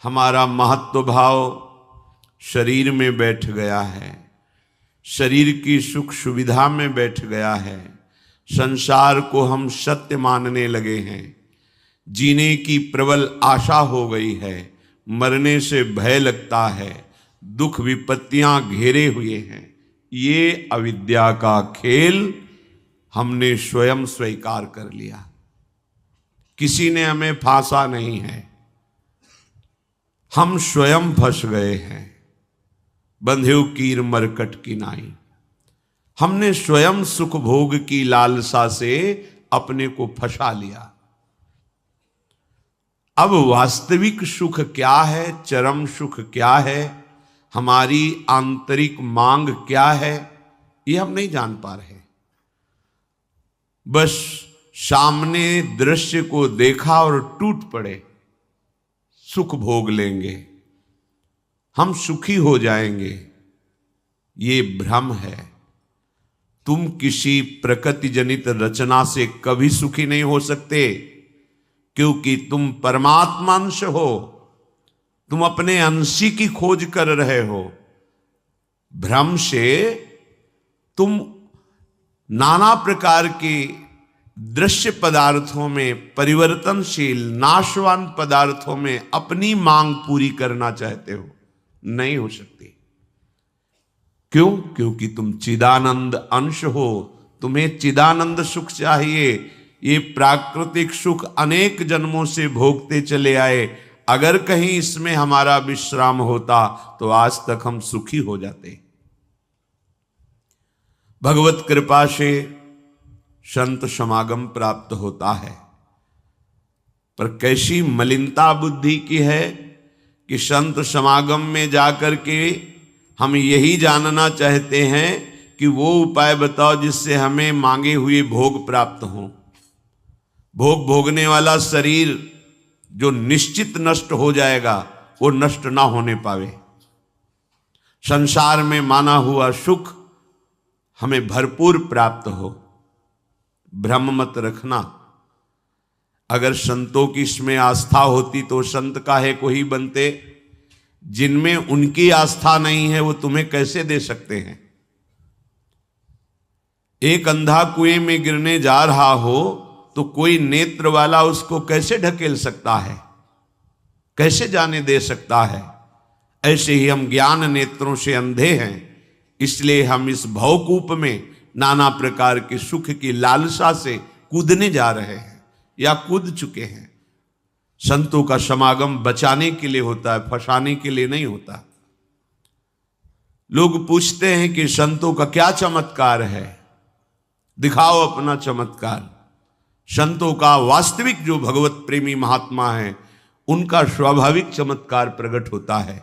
हमारा महत्व भाव शरीर में बैठ गया है, शरीर की सुख सुविधा में बैठ गया है। संसार को हम सत्य मानने लगे हैं, जीने की प्रबल आशा हो गई है, मरने से भय लगता है, दुख विपत्तियां घेरे हुए हैं। ये अविद्या का खेल हमने स्वयं स्वीकार कर लिया, किसी ने हमें फांसा नहीं है, हम स्वयं फंस गए हैं। बंधेउ कीर मरकट की नाई, हमने स्वयं सुख भोग की लालसा से अपने को फंसा लिया। अब वास्तविक सुख क्या है, चरम सुख क्या है, हमारी आंतरिक मांग क्या है, ये हम नहीं जान पा रहे। बस सामने दृश्य को देखा और टूट पड़े, सुख भोग लेंगे, हम सुखी हो जाएंगे। ये भ्रम है। तुम किसी प्रकृति जनित रचना से कभी सुखी नहीं हो सकते, क्योंकि तुम परमात्मा अंश हो, तुम अपने अंशी की खोज कर रहे हो। भ्रम से तुम नाना प्रकार के दृश्य पदार्थों में, परिवर्तनशील नाशवान पदार्थों में अपनी मांग पूरी करना चाहते हो, नहीं हो सकती। क्यों? क्योंकि तुम चिदानंद अंश हो, तुम्हें चिदानंद सुख चाहिए। ये प्राकृतिक सुख अनेक जन्मों से भोगते चले आए, अगर कहीं इसमें हमारा विश्राम होता तो आज तक हम सुखी हो जाते। भगवत कृपा से संत समागम प्राप्त होता है, पर कैसी मलिनता बुद्धि की है कि संत समागम में जाकर के हम यही जानना चाहते हैं कि वो उपाय बताओ जिससे हमें मांगे हुए भोग प्राप्त हों। भोग भोगने वाला शरीर जो निश्चित नष्ट हो जाएगा, वो नष्ट ना होने पावे। संसार में माना हुआ सुख हमें भरपूर प्राप्त हो। भ्रम मत रखना। अगर संतों की इसमें आस्था होती तो संत काहे को ही बनते। जिनमें उनकी आस्था नहीं है वो तुम्हें कैसे दे सकते हैं। एक अंधा कुएं में गिरने जा रहा हो तो कोई नेत्र वाला उसको कैसे ढकेल सकता है, कैसे जाने दे सकता है। ऐसे ही हम ज्ञान नेत्रों से अंधे हैं, इसलिए हम इस भवकूप में नाना प्रकार के सुख की लालसा से कूदने जा रहे हैं या कूद चुके हैं। संतों का समागम बचाने के लिए होता है, फंसाने के लिए नहीं होता। लोग पूछते हैं कि संतों का क्या चमत्कार है, दिखाओ अपना चमत्कार। संतों का वास्तविक जो भगवत प्रेमी महात्मा है, उनका स्वाभाविक चमत्कार प्रकट होता है।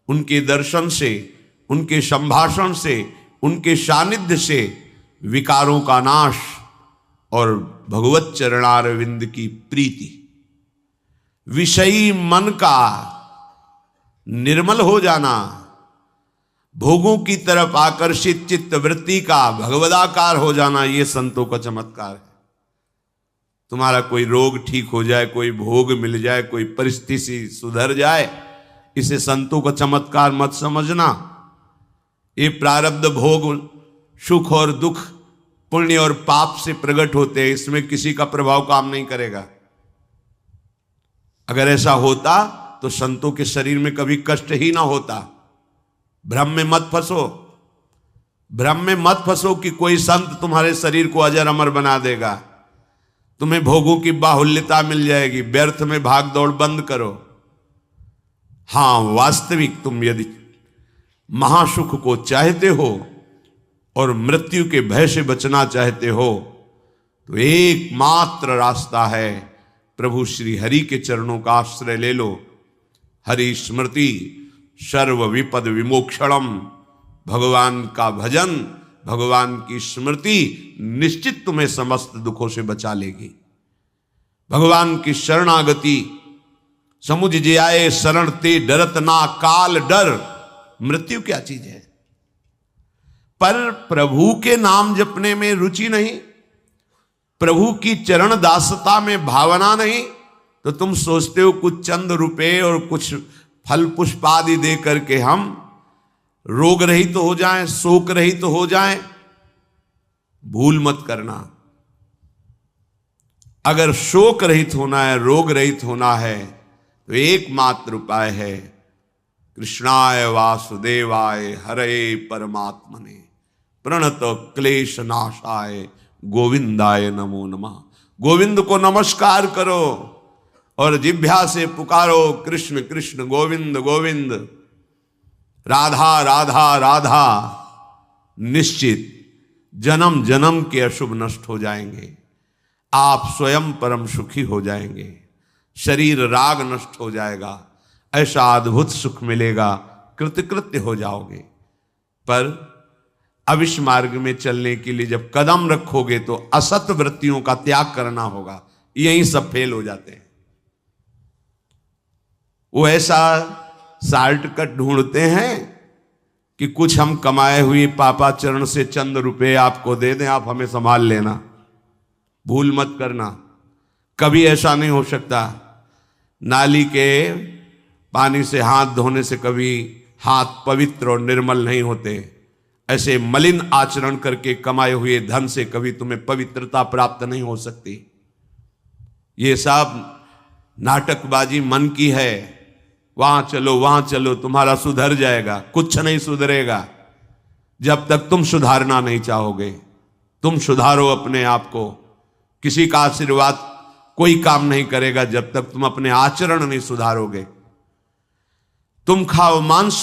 उनके दर्शन से, उनके संभाषण से, उनके सानिध्य से विकारों का नाश और भगवत चरणारविंद की प्रीति, विषयी मन का निर्मल हो जाना, भोगों की तरफ आकर्षित चित्त वृत्ति का भगवदाकार हो जाना, ये संतों का चमत्कार है। तुम्हारा कोई रोग ठीक हो जाए, कोई भोग मिल जाए, कोई परिस्थिति सुधर जाए, इसे संतों का चमत्कार मत समझना। ये प्रारब्ध भोग सुख और दुख, पुण्य और पाप से प्रकट होते हैं, इसमें किसी का प्रभाव काम नहीं करेगा। अगर ऐसा होता तो संतों के शरीर में कभी कष्ट ही ना होता। भ्रम में मत फंसो, भ्रम में मत फंसो कि कोई संत तुम्हारे शरीर को अजर अमर बना देगा, तुम्हें भोगों की बाहुल्यता मिल जाएगी। व्यर्थ में भाग दौड़ बंद करो। हां, वास्तविक तुम यदि महासुख को चाहते हो और मृत्यु के भय से बचना चाहते हो तो एकमात्र रास्ता है, प्रभु श्री हरि के चरणों का आश्रय ले लो। हरि स्मृति सर्व विपद विमोक्षणम, भगवान का भजन, भगवान की स्मृति निश्चित तुम्हें समस्त दुखों से बचा लेगी। भगवान की शरणागति, समुझ जे आए शरण ते डरत ना काल डर। मृत्यु क्या चीज है? पर प्रभु के नाम जपने में रुचि नहीं, प्रभु की चरण दासता में भावना नहीं, तो तुम सोचते हो कुछ चंद रुपए और कुछ फल पुष्प आदि दे करके हम रोग रहित तो हो जाएं, शोक रहित तो हो जाएं। भूल मत करना। अगर शोक रहित होना है, रोग रहित होना है, तो एकमात्र उपाय है कृष्णाय वासुदेवाय हरे परमात्मने प्रणत क्लेश नाशाय गोविंदाय नमो नमः। गोविंद को नमस्कार करो और जिह्वा से पुकारो कृष्ण कृष्ण गोविंद गोविंद, राधा राधा राधा। निश्चित जन्म जन्म के अशुभ नष्ट हो जाएंगे, आप स्वयं परम सुखी हो जाएंगे, शरीर राग नष्ट हो जाएगा, ऐसा अद्भुत सुख मिलेगा, कृतकृत्य हो जाओगे। पर अब इस मार्ग में चलने के लिए जब कदम रखोगे तो असत वृत्तियों का त्याग करना होगा। यहीं सब फेल हो जाते हैं। वो ऐसा शॉर्टकट ढूंढते हैं कि कुछ हम कमाए हुए पापाचरण से चंद रुपए आपको दे दें, आप हमें संभाल लेना। भूल मत करना, कभी ऐसा नहीं हो सकता। नाली के पानी से हाथ धोने से कभी हाथ पवित्र और निर्मल नहीं होते। ऐसे मलिन आचरण करके कमाए हुए धन से कभी तुम्हें पवित्रता प्राप्त नहीं हो सकती। ये सब नाटकबाजी मन की है। वहां चलो तुम्हारा सुधर जाएगा, कुछ नहीं सुधरेगा जब तक तुम सुधारना नहीं चाहोगे। तुम सुधारो अपने आप को। किसी का आशीर्वाद कोई काम नहीं करेगा जब तक तुम अपने आचरण नहीं सुधारोगे। तुम खाओ मांस,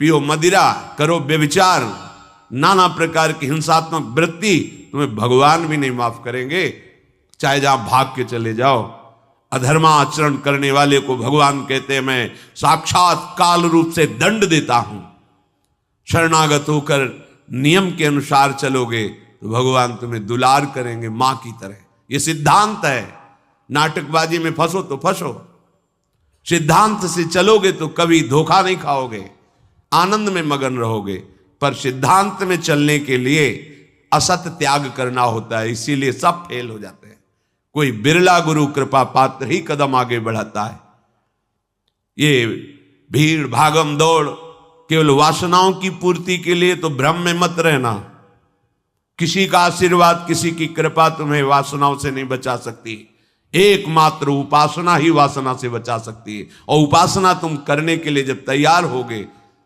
पियो मदिरा, करो व्यभिचार, नाना प्रकार की हिंसात्मक वृत्ति, तुम्हें भगवान भी नहीं माफ करेंगे, चाहे जहां भाग के चले जाओ। अधर्मा आचरण करने वाले को भगवान कहते हैं मैं साक्षात काल रूप से दंड देता हूं। शरणागत होकर नियम के अनुसार चलोगे तो भगवान तुम्हें दुलार करेंगे मां की तरह। यह सिद्धांत है। नाटकबाजी में फंसो तो फंसो, सिद्धांत से चलोगे तो कभी धोखा नहीं खाओगे, आनंद में मगन रहोगे। पर सिद्धांत में चलने के लिए असत त्याग करना होता है, इसीलिए सब फेल हो जाते हैं। कोई बिरला गुरु कृपा पात्र ही कदम आगे बढ़ाता है। ये भीड़ भागम दौड़ केवल वासनाओं की पूर्ति के लिए तो भ्रम में मत रहना। किसी का आशीर्वाद, किसी की कृपा तुम्हें वासनाओं से नहीं बचा सकती। एकमात्र उपासना ही वासना से बचा सकती है। और उपासना तुम करने के लिए जब तैयार होगे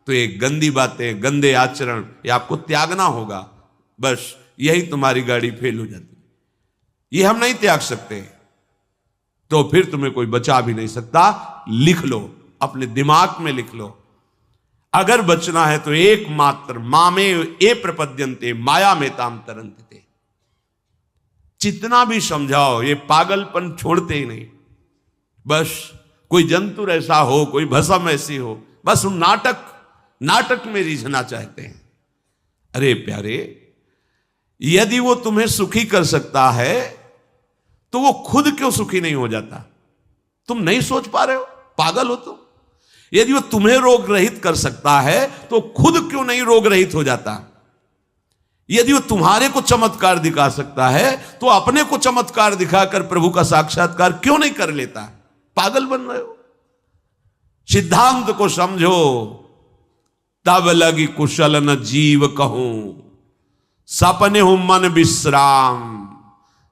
तो ये गंदी बातें, गंदे आचरण ये आपको त्यागना होगा। बस यही तुम्हारी गाड़ी फेल हो जाती है। ये हम नहीं त्याग सकते तो फिर तुम्हें कोई बचा भी नहीं सकता। लिख लो, अपने दिमाग में लिख लो। अगर बचना है तो एकमात्र मामे ए प्रपद्यन्ते माया में ताम तरंते। जितना भी समझाओ ये पागलपन छोड़ते ही नहीं। बस कोई जंतु ऐसा हो, कोई भस्म ऐसी हो, बस हम नाटक में रिझना चाहते हैं। अरे प्यारे, यदि वो तुम्हें सुखी कर सकता है तो वो खुद क्यों सुखी नहीं हो जाता? तुम नहीं सोच पा रहे हो? पागल हो तुम। यदि वो तुम्हें रोग रहित कर सकता है तो खुद क्यों नहीं रोग रहित हो जाता? यदि वो तुम्हारे को चमत्कार दिखा सकता है तो अपने को चमत्कार दिखाकर प्रभु का साक्षात्कार क्यों नहीं कर लेता? पागल बन रहे हो। सिद्धांत को समझो। तब लगी कुशल न जीव कहूं, सपने हूं मन विश्राम।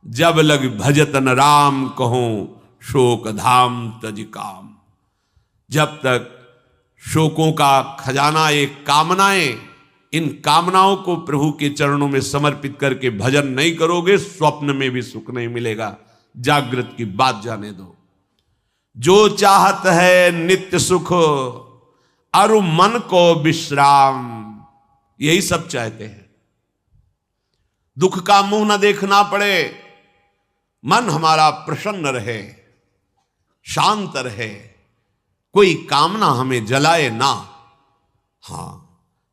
जब लग भजत न राम कहूं, शोक धाम तज काम। जब तक शोकों का खजाना एक कामनाएं, इन कामनाओं को प्रभु के चरणों में समर्पित करके भजन नहीं करोगे, स्वप्न में भी सुख नहीं मिलेगा। जागृत की बात जाने दो। जो चाहत है नित्य सुख, अरु मन को विश्राम। यही सब चाहते हैं। दुख का मुंह न देखना पड़े, मन हमारा प्रसन्न रहे, शांत रहे, कोई कामना हमें जलाए ना। हां,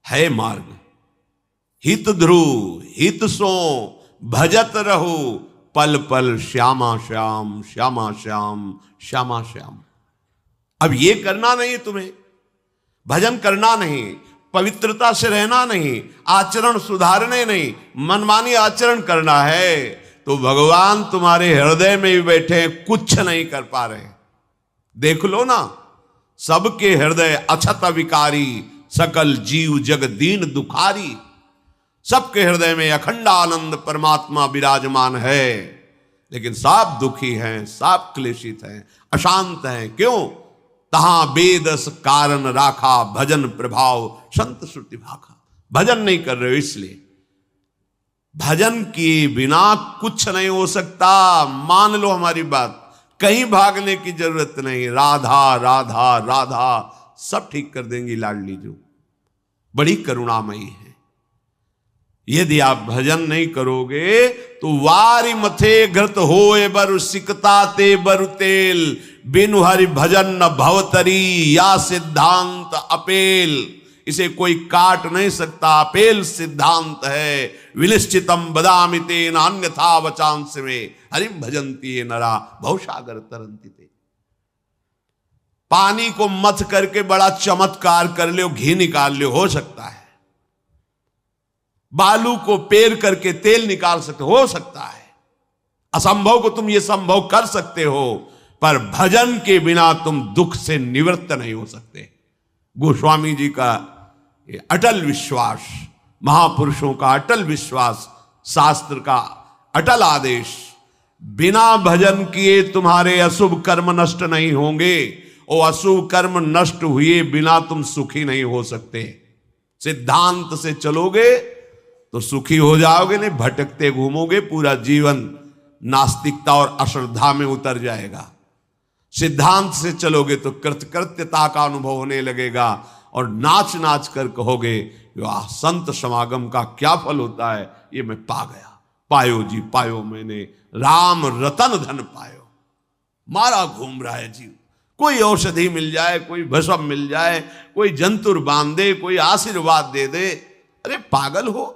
है मार्ग। हित ध्रुव हित सो भजत रहो, पल पल श्यामा श्याम श्यामा श्याम श्यामा श्याम। अब ये करना नहीं तुम्हें, भजन करना नहीं, पवित्रता से रहना नहीं, आचरण सुधारने नहीं, मनमानी आचरण करना है तो भगवान तुम्हारे हृदय में भी बैठे हैं, कुछ नहीं कर पा रहे। देख लो ना, सबके हृदय अछत विकारी, सकल जीव जग दीन दुखारी। सबके हृदय में अखंड आनंद परमात्मा विराजमान है, लेकिन सब दुखी हैं, सब क्लेशित हैं, अशांत हैं। क्यों? तहां बेदस कारण राखा, भजन प्रभाव संत श्रुति भाखा। भजन नहीं कर रहे हो, इसलिए भजन किए बिना कुछ नहीं हो सकता। मान लो हमारी बात, कहीं भागने की जरूरत नहीं। राधा राधा राधा सब ठीक कर देंगी लाडली जो, बड़ी करुणामयी है। यदि आप भजन नहीं करोगे तो वारी मथे घृत होए बरु सिकता ते बरु तेल, बिनु हरि भजन न भवतरी, या सिद्धांत अपेल। इसे कोई काट नहीं सकता, अपेल सिद्धांत है। विनिश्चितम बदामि तेन अन्यथा वचांस में, हरिम भजन्ति ये नरा भवसागर तरन्ति ते। पानी को मथ करके बड़ा चमत्कार कर लो, घी निकाल लो, हो सकता है। बालू को पेर करके तेल निकाल सकते हो सकता है। असंभव को तुम ये संभव कर सकते हो, पर भजन के बिना तुम दुख से निवृत्त नहीं हो सकते। गोस्वामी जी का ये अटल विश्वास, महापुरुषों का अटल विश्वास, शास्त्र का अटल आदेश, बिना भजन किए तुम्हारे अशुभ कर्म नष्ट नहीं होंगे, और अशुभ कर्म नष्ट हुए बिना तुम सुखी नहीं हो सकते। सिद्धांत से चलोगे तो सुखी हो जाओगे, नहीं भटकते घूमोगे, पूरा जीवन नास्तिकता और अश्रद्धा में उतर जाएगा। सिद्धांत से चलोगे तो कृतकृत्यता का अनुभव होने लगेगा, और नाच नाच कर कहोगे वाह, संत समागम का क्या फल होता है, ये मैं पा गया। पायो जी पायो मैंने, राम रतन धन पायो। मारा घूम रहा है जीव, कोई औषधि मिल जाए, कोई भस्म मिल जाए, कोई जंतुर बांध दे, कोई आशीर्वाद दे दे। अरे पागल हो,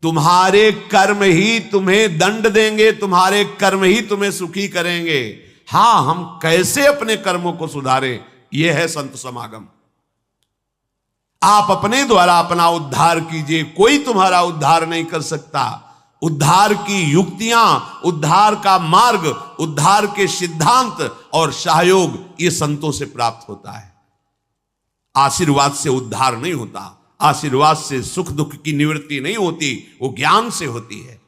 तुम्हारे कर्म ही तुम्हें दंड देंगे, तुम्हारे कर्म ही तुम्हें सुखी करेंगे। हां, हम कैसे अपने कर्मों को सुधारें, यह है संत समागम। आप अपने द्वारा अपना उद्धार कीजिए, कोई तुम्हारा उद्धार नहीं कर सकता। उद्धार की युक्तियां, उद्धार का मार्ग, उद्धार के सिद्धांत और सहयोग ये संतों से प्राप्त होता है। आशीर्वाद से उद्धार नहीं होता, आशीर्वाद से सुख दुख की निवृत्ति नहीं होती, वो ज्ञान से होती है।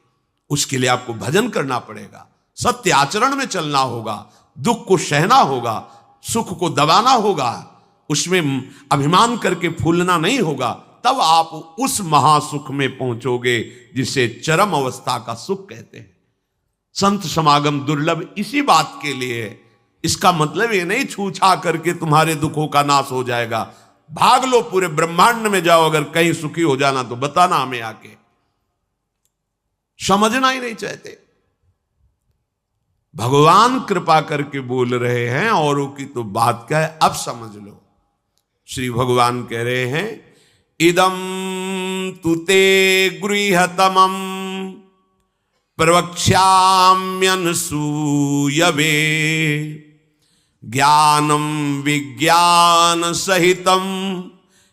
उसके लिए आपको भजन करना पड़ेगा, सत्य आचरण में चलना होगा, दुख को सहना होगा, सुख को दबाना होगा, उसमें अभिमान करके फूलना नहीं होगा। तब आप उस महासुख में पहुंचोगे जिसे चरम अवस्था का सुख कहते हैं। संत समागम दुर्लभ इसी बात के लिए है। इसका मतलब ये नहीं छूछा करके तुम्हारे दुखों का नाश हो जाएगा। भाग लो, पूरे ब्रह्मांड में जाओ, अगर कहीं सुखी हो जाना तो बताना हमें आके। समझना ही नहीं चाहते। भगवान कृपा करके बोल रहे हैं, औरों की तो बात क्या है, अब समझ लो। श्री भगवान कह रहे हैं, इदम तुते गृहतमं प्रवक्ष्याम्यनसूयवे, ज्ञानम विज्ञान सहितम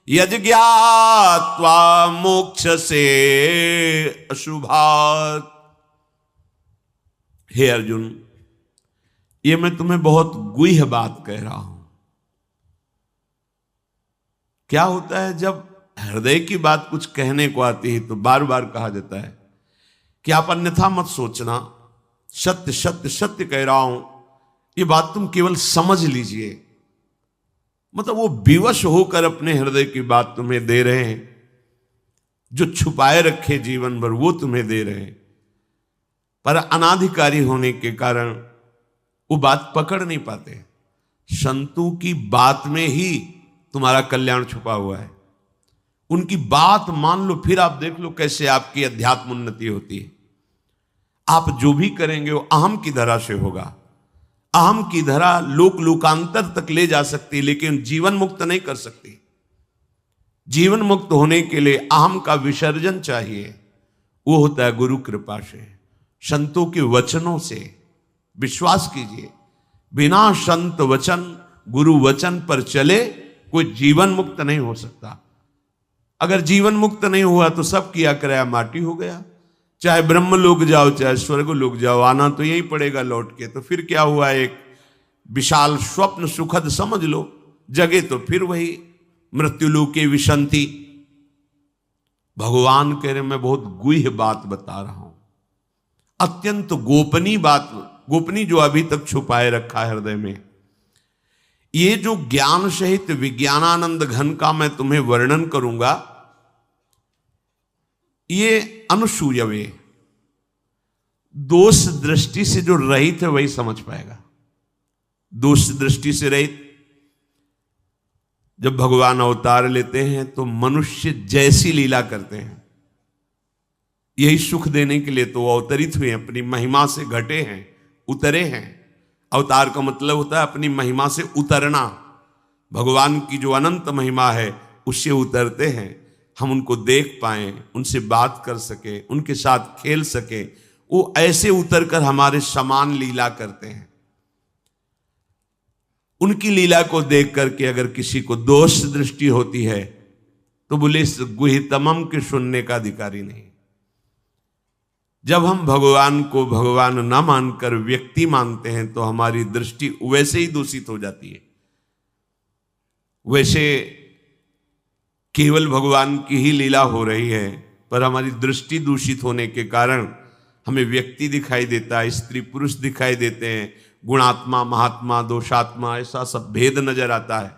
यज्ञात्वा मोक्ष से अशुभात्। हे अर्जुन, ये मैं तुम्हें बहुत गुह्य बात कह रहा हूं। क्या होता है जब हृदय की बात कुछ कहने को आती है तो बार बार कहा जाता है कि आप अन्यथा मत सोचना, सत्य सत्य सत्य कह रहा हूं, ये बात तुम केवल समझ लीजिए। मतलब वो विवश होकर अपने हृदय की बात तुम्हें दे रहे हैं, जो छुपाए रखे जीवन भर वो तुम्हें दे रहे हैं, पर अनाधिकारी होने के कारण वो बात पकड़ नहीं पाते। संतों की बात में ही तुम्हारा कल्याण छुपा हुआ है। उनकी बात मान लो, फिर आप देख लो कैसे आपकी अध्यात्म उन्नति होती है। आप जो भी करेंगे वो अहम की धरा से होगा। अहम की धरा लोक लोकांतर तक ले जा सकती, लेकिन जीवन मुक्त नहीं कर सकती। जीवन मुक्त होने के लिए अहम का विसर्जन चाहिए। वो होता है गुरु कृपा से, संतों के वचनों से। विश्वास कीजिए, बिना संत वचन गुरु वचन पर चले कोई जीवन मुक्त नहीं हो सकता। अगर जीवन मुक्त नहीं हुआ तो सब किया कराया माटी हो गया। चाहे ब्रह्मलोक जाओ चाहे स्वर्गलोक जाओ, आना तो यही पड़ेगा लौट के। तो फिर क्या हुआ, एक विशाल स्वप्न सुखद समझ लो, जगे तो फिर वही मृत्युलोके विशंति। भगवान कह रहे मैं बहुत गुह्य बात बता रहा हूं, अत्यंत गोपनीय बात, गोपनीय जो अभी तक छुपाए रखा है हृदय में। ये जो ज्ञान सहित विज्ञानानंद घन का मैं तुम्हें वर्णन करूंगा, ये अनुसूयवे, दोष दृष्टि से जो रहित है वही समझ पाएगा। दोष दृष्टि से रहित, जब भगवान अवतार लेते हैं तो मनुष्य जैसी लीला करते हैं, यही सुख देने के लिए तो वो अवतरित हुए, अपनी महिमा से घटे हैं, उतरे हैं। अवतार का मतलब होता है अपनी महिमा से उतरना। भगवान की जो अनंत महिमा है उससे उतरते हैं, हम उनको देख पाएं, उनसे बात कर सके, उनके साथ खेल सके। वो ऐसे उतरकर हमारे समान लीला करते हैं। उनकी लीला को देख करके अगर किसी को दोष दृष्टि होती है तो बोले इस गुहितमम के सुनने का अधिकारी नहीं। जब हम भगवान को भगवान न मानकर व्यक्ति मानते हैं तो हमारी दृष्टि वैसे ही दूषित हो जाती है। वैसे केवल भगवान की ही लीला हो रही है, पर हमारी दृष्टि दूषित होने के कारण हमें व्यक्ति दिखाई देता है, स्त्री पुरुष दिखाई देते हैं, गुणात्मा महात्मा दोषात्मा ऐसा सब भेद नजर आता है।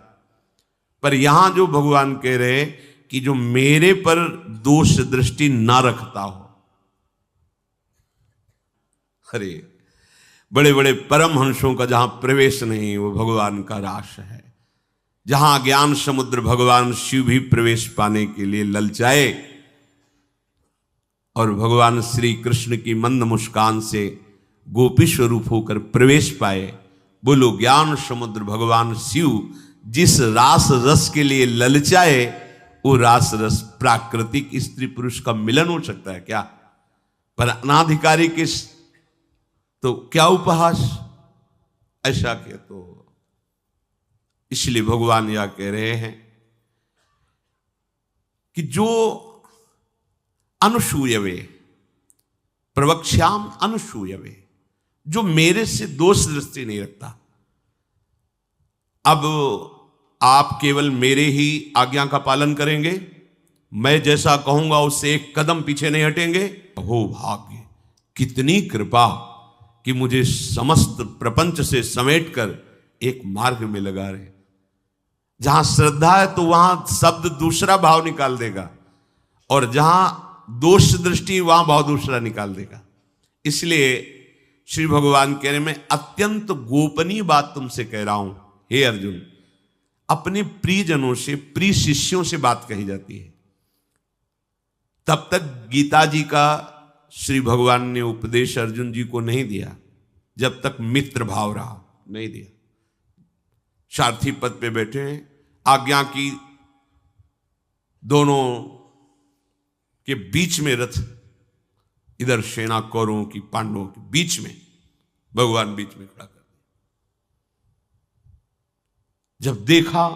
पर यहां जो भगवान कह रहे हैं कि जो मेरे पर दोष दृष्टि ना रखता हो, अरे बड़े बड़े परमहंसों का जहां प्रवेश नहीं वो भगवान का रास है। जहां ज्ञान समुद्र भगवान शिव भी प्रवेश पाने के लिए ललचाए और भगवान श्री कृष्ण की मंद मुस्कान से गोपी स्वरूप होकर प्रवेश पाए। बोलो ज्ञान समुद्र भगवान शिव जिस रास रस के लिए ललचाए, वो रास रस प्राकृतिक स्त्री पुरुष का मिलन हो सकता है क्या? पर अनाधिकारी के तो क्या उपहास, ऐसा के तो इसलिए भगवान यह कह रहे हैं कि जो अनुसूयवे प्रवक्ष्याम अनुसूयवे, जो मेरे से दोष दृष्टि नहीं रखता। अब आप केवल मेरे ही आज्ञा का पालन करेंगे, मैं जैसा कहूंगा उससे एक कदम पीछे नहीं हटेंगे। हो भाग्य, कितनी कृपा कि मुझे समस्त प्रपंच से समेटकर एक मार्ग में लगा रहे। जहां श्रद्धा है तो वहां शब्द दूसरा भाव निकाल देगा, और जहां दोष दृष्टि वहां भाव दूसरा निकाल देगा। इसलिए श्री भगवान कह रहे मैं अत्यंत गोपनीय बात तुमसे कह रहा हूं हे अर्जुन। अपने प्रियजनों से, प्रिय शिष्यों से बात कही जाती है। तब तक गीता जी का श्री भगवान ने उपदेश अर्जुन जी को नहीं दिया जब तक मित्र भाव रहा, नहीं दिया। सारथी पद पे बैठे हैं, आज्ञा की दोनों के बीच में रथ, इधर सेना कौरवों की पांडवों के बीच में, भगवान बीच में खड़ा कर दिया। जब देखा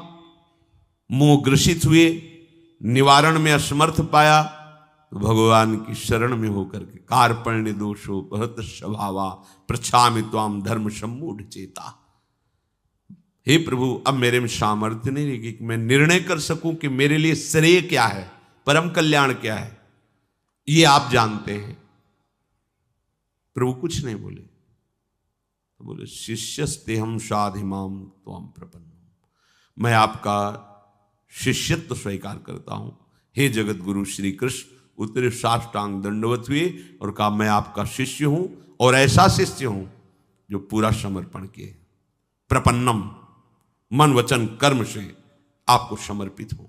मोह ग्रसित हुए, निवारण में असमर्थ पाया, तो भगवान की शरण में होकर के कार्पण्य दोषो भरत स्वभावा प्रछामि त्वाम धर्म सम्मूढ़ चेता। हे प्रभु, अब मेरे में सामर्थ्य नहीं रहेगी कि मैं निर्णय कर सकूं कि मेरे लिए श्रेय क्या है, परम कल्याण क्या है, ये आप जानते हैं। प्रभु कुछ नहीं बोले, तो बोले शिष्यस्ते हम साधिमाम त्वाम प्रपन्नम, मैं आपका शिष्यत्व स्वीकार करता हूं। हे जगत गुरु श्री कृष्ण उतरे साष्टांग दंडवत हुए और कहा मैं आपका शिष्य हूं, और ऐसा शिष्य हूं जो पूरा समर्पण किए, प्रपन्नम, मन वचन कर्म से आपको समर्पित हूं।